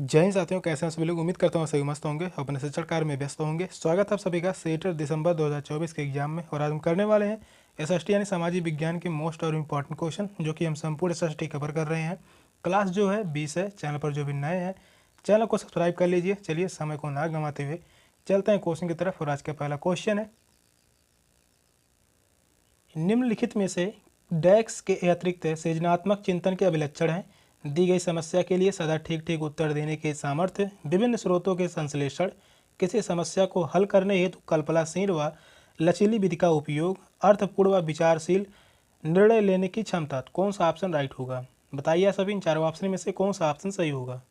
जय हिंद साथियों, कैसे हैं सभी लोग। उम्मीद करता हूँ सभी मस्त होंगे, अपने शिक्षण कार्य में व्यस्त होंगे। स्वागत है आप सभी का 8 दिसंबर 2024 के एग्जाम में। और आज हम करने वाले हैं एसएसटी यानी सामाजिक विज्ञान के मोस्ट और इम्पॉर्टेंट क्वेश्चन, जो कि हम संपूर्ण एसएसटी कवर कर रहे हैं। क्लास जो है 20 है। चैनल पर जो भी नए हैं चैनल को सब्सक्राइब कर लीजिए। चलिए समय को ना गंवाते हुए चलते हैं क्वेश्चन की तरफ। और आज का पहला क्वेश्चन है, निम्नलिखित में से डैक्स के अतिरिक्त सृजनात्मक चिंतन के अभिलक्षण हैं। दी गई समस्या के लिए सदा ठीक ठीक उत्तर देने के सामर्थ्य, विभिन्न स्रोतों के संश्लेषण, किसी समस्या को हल करने हेतु कल्पनाशील व लचीली विधि का उपयोग, अर्थपूर्ण व विचारशील निर्णय लेने की क्षमता। कौन सा ऑप्शन राइट होगा? बताइए सभी, इन चारों ऑप्शन में से कौन सा ऑप्शन सही होगा?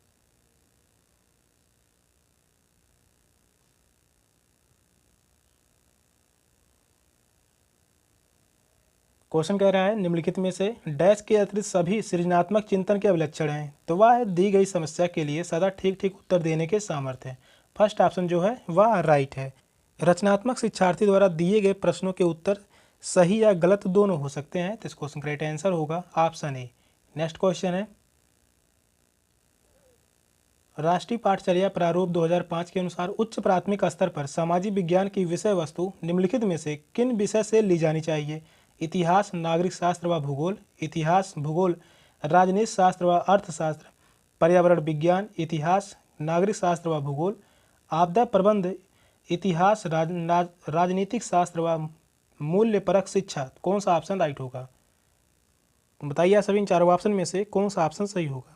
क्वेश्चन कह रहा है, निम्नलिखित में से डैश के अतिरिक्त सभी सृजनात्मक चिंतन के अभिलक्षण हैं। तो वह है दी गई समस्या के लिए सदा ठीक ठीक उत्तर देने के सामर्थ्य है। फर्स्ट ऑप्शन जो है वह राइट है। रचनात्मक शिक्षार्थी द्वारा दिए गए प्रश्नों के उत्तर सही या गलत दोनों हो सकते हैं। तो इस क्वेश्चन का राइट आंसर होगा ऑप्शन ए। नेक्स्ट क्वेश्चन है, राष्ट्रीय पाठचर्या प्रारूप 2005 के अनुसार उच्च प्राथमिक स्तर पर सामाजिक विज्ञान की विषय वस्तु निम्नलिखित में से किन विषय से ली जानी चाहिए? इतिहास, नागरिक शास्त्र व भूगोल, इतिहास, भूगोल, राजनीति शास्त्र व अर्थशास्त्र, पर्यावरण विज्ञान, इतिहास, नागरिक शास्त्र व भूगोल, आपदा प्रबंध, इतिहास, राजनीतिक शास्त्र व मूल्य परक शिक्षा। कौन सा ऑप्शन राइट होगा? बताइए सभी, इन चारों ऑप्शन में से कौन सा ऑप्शन सही होगा?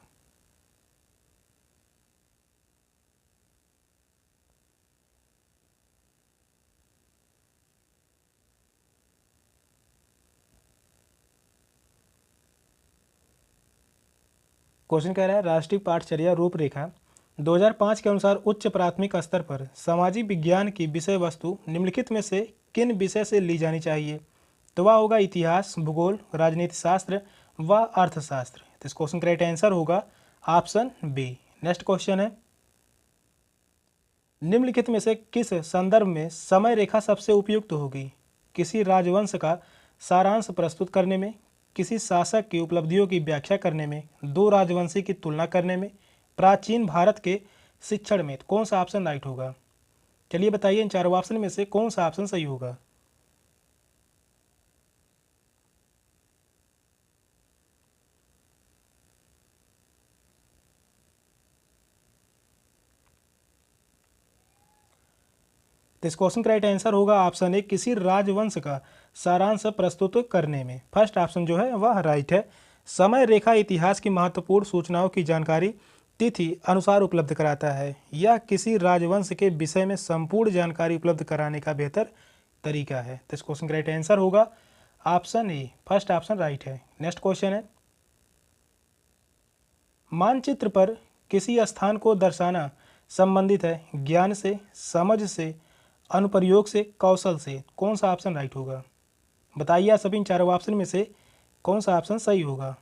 क्वेश्चन कह रहा है, राष्ट्रीय पाठचर्या रूपरेखा 2005 के अनुसार उच्च प्राथमिक स्तर पर सामाजिक विज्ञान की विषय वस्तु निम्नलिखित में से किन विषय से ली जानी चाहिए? तो वह होगा इतिहास, भूगोल, राजनीति शास्त्र व अर्थशास्त्र। तो इस क्वेश्चन का राइट आंसर होगा ऑप्शन बी। नेक्स्ट क्वेश्चन है, निम्नलिखित में से किस संदर्भ में समय रेखा सबसे उपयुक्त होगी? किसी राजवंश का सारांश प्रस्तुत करने में, किसी शासक की उपलब्धियों की व्याख्या करने में, दो राजवंशी की तुलना करने में, प्राचीन भारत के शिक्षण में। कौन सा ऑप्शन राइट होगा? चलिए बताइए, इन चारों ऑप्शन में से कौन सा ऑप्शन सही होगा? तो इस क्वेश्चन का राइट आंसर होगा ऑप्शन ए, किसी राजवंश का सारांश प्रस्तुत करने में। फर्स्ट ऑप्शन जो है वह राइट है। समय रेखा इतिहास की महत्वपूर्ण सूचनाओं की जानकारी तिथि अनुसार उपलब्ध कराता है। यह किसी राजवंश के विषय में संपूर्ण जानकारी उपलब्ध कराने का बेहतर तरीका है। तो इस क्वेश्चन का राइट आंसर होगा option A. First option right है। नेक्स्ट क्वेश्चन है, मानचित्र पर किसी स्थान को दर्शाना संबंधित है ज्ञान से, समझ से, अनुप्रयोग से, कौशल से। कौन सा ऑप्शन राइट होगा? बताइए आप सभी, इन चारों ऑप्शन में से कौन सा ऑप्शन सही होगा?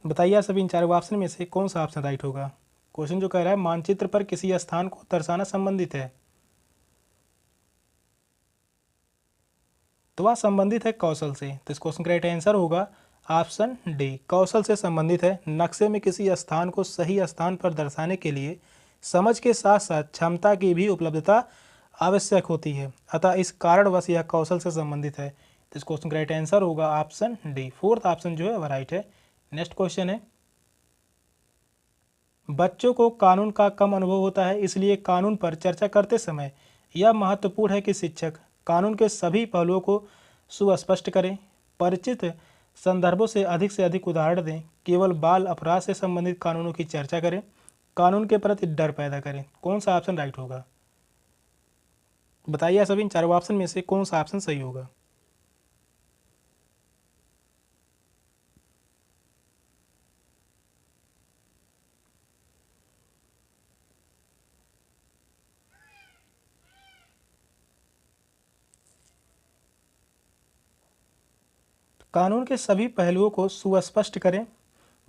बताइए आप सभी, इन चारों ऑप्शन में से कौन सा ऑप्शन राइट होगा? क्वेश्चन जो कह रहा है मानचित्र पर किसी स्थान को दर्शाना संबंधित है, तो वह संबंधित है कौशल से। तो इस क्वेश्चन का राइट आंसर होगा ऑप्शन डी, कौशल से संबंधित है। नक्शे में किसी स्थान को सही स्थान पर दर्शाने के लिए समझ के साथ साथ क्षमता की भी उपलब्धता आवश्यक होती है, अतः इस कारणवश यह कौशल से संबंधित है। तो इस क्वेश्चन का राइट आंसर होगा ऑप्शन डी, फोर्थ ऑप्शन जो है वह राइट है। नेक्स्ट क्वेश्चन है, बच्चों को कानून का कम अनुभव होता है, इसलिए कानून पर चर्चा करते समय यह महत्वपूर्ण है कि शिक्षक कानून के सभी पहलुओं को सुस्पष्ट करें, परिचित संदर्भों से अधिक उदाहरण दें, केवल बाल अपराध से संबंधित कानूनों की चर्चा करें, कानून के प्रति डर पैदा करें। कौन सा ऑप्शन राइट होगा? बताइए सभी, इन चारों ऑप्शन में से कौन सा ऑप्शन सही होगा? कानून के सभी पहलुओं को सुस्पष्ट करें,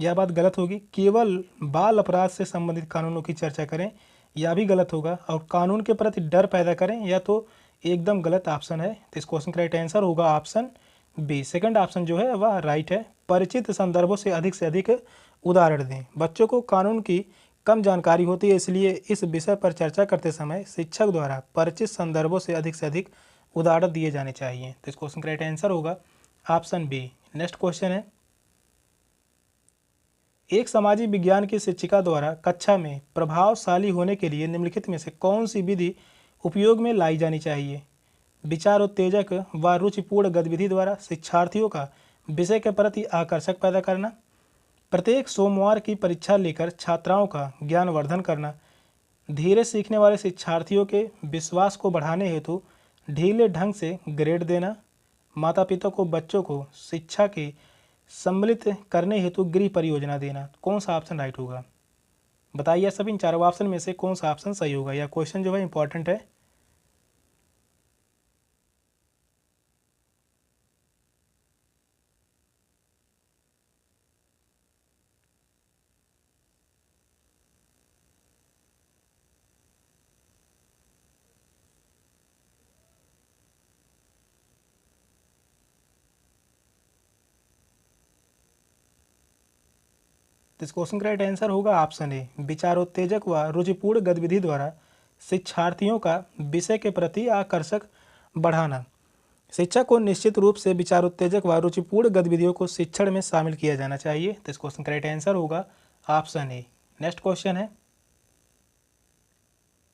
यह बात गलत होगी। केवल बाल अपराध से संबंधित कानूनों की चर्चा करें, यह भी गलत होगा। और कानून के प्रति डर पैदा करें, यह तो एकदम गलत ऑप्शन है। तो इस क्वेश्चन का राइट आंसर होगा ऑप्शन बी। सेकंड ऑप्शन जो है वह राइट है। परिचित संदर्भों से अधिक उदाहरण दें। बच्चों को कानून की कम जानकारी होती है, इसलिए इस विषय पर चर्चा करते समय शिक्षक द्वारा परिचित संदर्भों से अधिक उदाहरण दिए जाने चाहिए। तो इस क्वेश्चन का राइट आंसर होगा ऑप्शन बी। नेक्स्ट क्वेश्चन है, एक सामाजिक विज्ञान की शिक्षिका द्वारा कक्षा में प्रभावशाली होने के लिए निम्नलिखित में से कौन सी विधि उपयोग में लाई जानी चाहिए। विचार उत्तेजक व रुचिपूर्ण गतिविधि द्वारा शिक्षार्थियों का विषय के प्रति आकर्षक पैदा करना, प्रत्येक सोमवार की परीक्षा लेकर छात्राओं का ज्ञानवर्धन करना, धीरे सीखने वाले शिक्षार्थियों के विश्वास को बढ़ाने हेतु ढीले ढंग से ग्रेड देना, माता पिता को बच्चों को शिक्षा के सम्मिलित करने हेतु गृह परियोजना देना। कौन सा ऑप्शन राइट होगा? बताइए सभी इन चारों ऑप्शन में से कौन सा ऑप्शन सही होगा। यह क्वेश्चन जो है इंपॉर्टेंट है। तो इस क्वेश्चन का राइट आंसर होगा ऑप्शन ए। विचारोत्तेजक व रुचिपूर्ण गतिविधि द्वारा शिक्षार्थियों का विषय के प्रति आकर्षक बढ़ाना। शिक्षक को निश्चित रूप से विचारोत्तेजक व रुचिपूर्ण गतिविधियों को शिक्षण में शामिल किया जाना चाहिए। तो इस क्वेश्चन का राइट आंसर होगा ऑप्शन ए। नेक्स्ट क्वेश्चन है,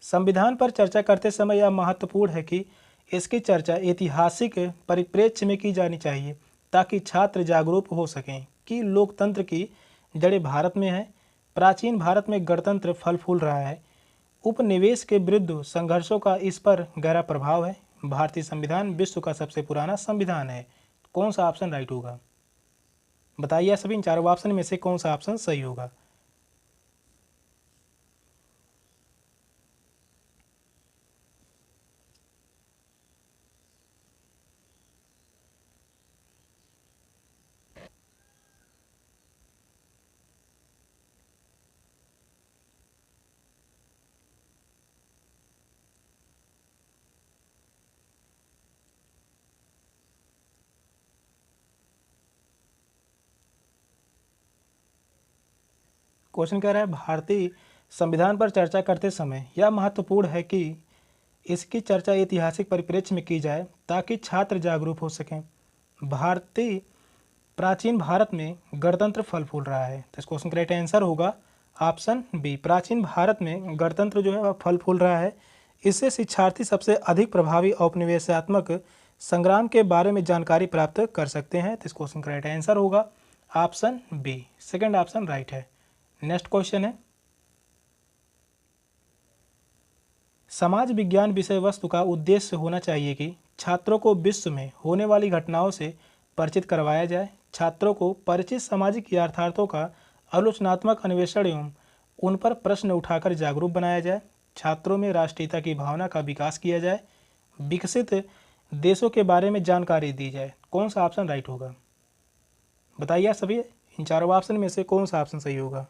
संविधान पर चर्चा करते समय यह महत्वपूर्ण है कि इसकी चर्चा ऐतिहासिक परिप्रेक्ष्य में की जानी चाहिए ताकि छात्र जागरूक हो सकें कि लोकतंत्र की जड़ें भारत में हैं। प्राचीन भारत में गणतंत्र फल फूल रहा है। उपनिवेश के विरुद्ध संघर्षों का इस पर गहरा प्रभाव है। भारतीय संविधान विश्व का सबसे पुराना संविधान है। कौन सा ऑप्शन राइट होगा? बताइए सभी इन चारों ऑप्शन में से कौन सा ऑप्शन सही होगा। क्वेश्चन कह रहा है, भारतीय संविधान पर चर्चा करते समय यह महत्वपूर्ण है कि इसकी चर्चा ऐतिहासिक परिप्रेक्ष्य में की जाए ताकि छात्र जागरूक हो सकें। भारतीय प्राचीन भारत में गणतंत्र फल फूल रहा है। तो इस क्वेश्चन का राइट आंसर होगा ऑप्शन बी। प्राचीन भारत में गणतंत्र जो है वह फल फूल रहा है। इससे शिक्षार्थी सबसे अधिक प्रभावी औपनिवेशात्मक संग्राम के बारे में जानकारी प्राप्त कर सकते हैं। तो इस क्वेश्चन का राइट आंसर होगा option B. Second option right है। नेक्स्ट क्वेश्चन है, समाज विज्ञान विषय वस्तु का उद्देश्य होना चाहिए कि छात्रों को विश्व में होने वाली घटनाओं से परिचित करवाया जाए। छात्रों को परिचित सामाजिक यथार्थों का आलोचनात्मक अन्वेषण एवं उन पर प्रश्न उठाकर जागरूक बनाया जाए। छात्रों में राष्ट्रीयता की भावना का विकास किया जाए। विकसित देशों के बारे में जानकारी दी जाए। कौन सा ऑप्शन राइट होगा? बताइए सभी इन चारों ऑप्शन में से कौन सा ऑप्शन सही होगा।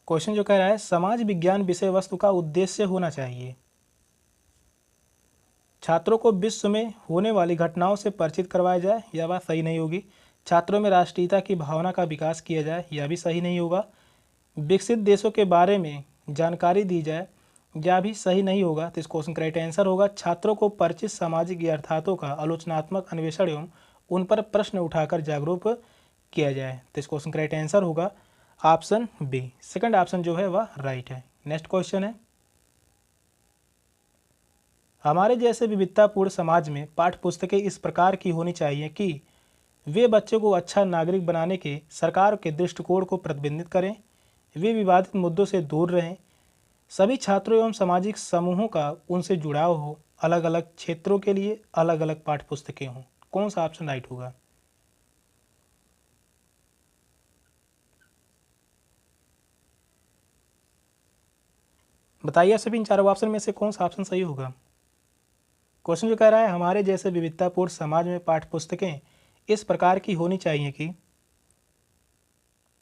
क्वेश्चन जो कह रहा है, समाज विज्ञान विषय वस्तु का उद्देश्य होना चाहिए छात्रों को विश्व में होने वाली घटनाओं से परिचित करवाया जाए, यह बात सही नहीं होगी। छात्रों में राष्ट्रीयता की भावना का विकास किया जाए, यह भी सही नहीं होगा। विकसित देशों के बारे में जानकारी दी जाए, यह भी सही नहीं होगा। तो इस क्वेश्चन का राइट आंसर होगा, छात्रों को परिचित सामाजिक यथार्थों का आलोचनात्मक अन्वेषण एवं उन पर प्रश्न उठाकर जागरूक किया जाए। तो इस क्वेश्चन का राइट आंसर होगा ऑप्शन बी। सेकंड ऑप्शन जो है वह राइट है। नेक्स्ट क्वेश्चन है, हमारे जैसे विविधतापूर्ण समाज में पाठ्य पुस्तकें इस प्रकार की होनी चाहिए कि वे बच्चों को अच्छा नागरिक बनाने के सरकार के दृष्टिकोण को प्रतिबिंबित करें, वे विवादित मुद्दों से दूर रहें, सभी छात्रों एवं सामाजिक समूहों का उनसे जुड़ाव हो, अलग अलग क्षेत्रों के लिए अलग अलग पाठ्य पुस्तकें हों। कौन सा ऑप्शन राइट होगा? बताइए सभी इन चारों ऑप्शन में से कौन सा ऑप्शन सही होगा। क्वेश्चन जो कह रहा है हमारे जैसे विविधतापूर्ण समाज में पाठ्य पुस्तकें इस प्रकार की होनी चाहिए कि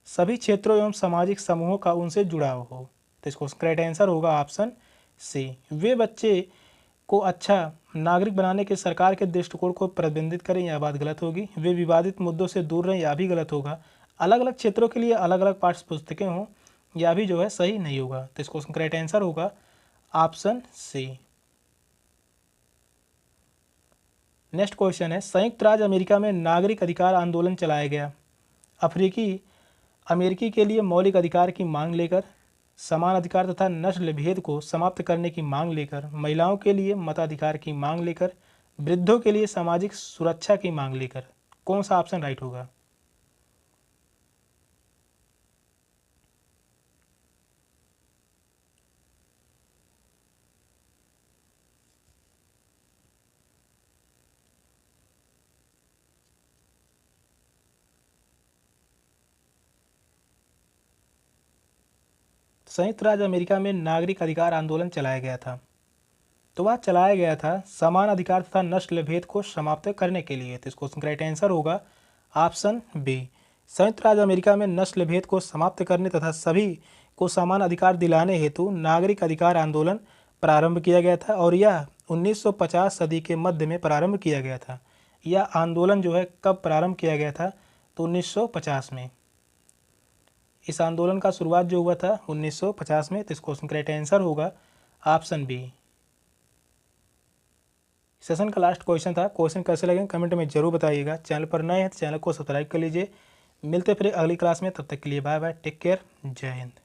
सभी क्षेत्रों एवं सामाजिक समूहों का उनसे जुड़ाव हो। तो इसको करेक्ट आंसर होगा ऑप्शन सी। वे बच्चे को अच्छा नागरिक बनाने के सरकार के दृष्टिकोण को प्रतिबिंबित करें, यह बात गलत होगी। वे विवादित मुद्दों से दूर रहें, यह भी गलत होगा। अलग अलग क्षेत्रों के लिए अलग अलग पाठ्य पुस्तकें हों, यह भी जो है सही नहीं होगा। तो इसको करेक्ट आंसर होगा ऑप्शन सी। नेक्स्ट क्वेश्चन है संयुक्त राज्य अमेरिका में नागरिक अधिकार आंदोलन चलाया गया। अफ्रीकी अमेरिकी के लिए मौलिक अधिकार की मांग लेकर, समान अधिकार तथा नस्ल भेद को समाप्त करने की मांग लेकर, महिलाओं के लिए मताधिकार की मांग लेकर, वृद्धों के लिए सामाजिक सुरक्षा की मांग लेकर, कौन सा ऑप्शन राइट होगा। संयुक्त राज्य अमेरिका में नागरिक अधिकार आंदोलन चलाया गया था। तो वह चलाया गया था समान अधिकार तथा नस्ल भेद को समाप्त करने के लिए। तो इसको करेक्ट आंसर होगा ऑप्शन बी। संयुक्त राज्य अमेरिका में नस्ल भेद को समाप्त करने तथा सभी को समान अधिकार दिलाने हेतु नागरिक अधिकार आंदोलन प्रारंभ किया गया था और यह 1950 सदी के मध्य में प्रारंभ किया गया था। यह आंदोलन जो है कब प्रारंभ किया गया था, तो 1950 में। इस आंदोलन का शुरुआत जो हुआ था 1950 में। तो इसको करेक्ट आंसर होगा ऑप्शन बी। सेशन का लास्ट क्वेश्चन था। क्वेश्चन कैसे लगे कमेंट में जरूर बताइएगा। चैनल पर नए हैं तो चैनल को सब्सक्राइब कर लीजिए। मिलते फिर अगली क्लास में, तब तक के लिए बाय बाय, टेक केयर, जय हिंद।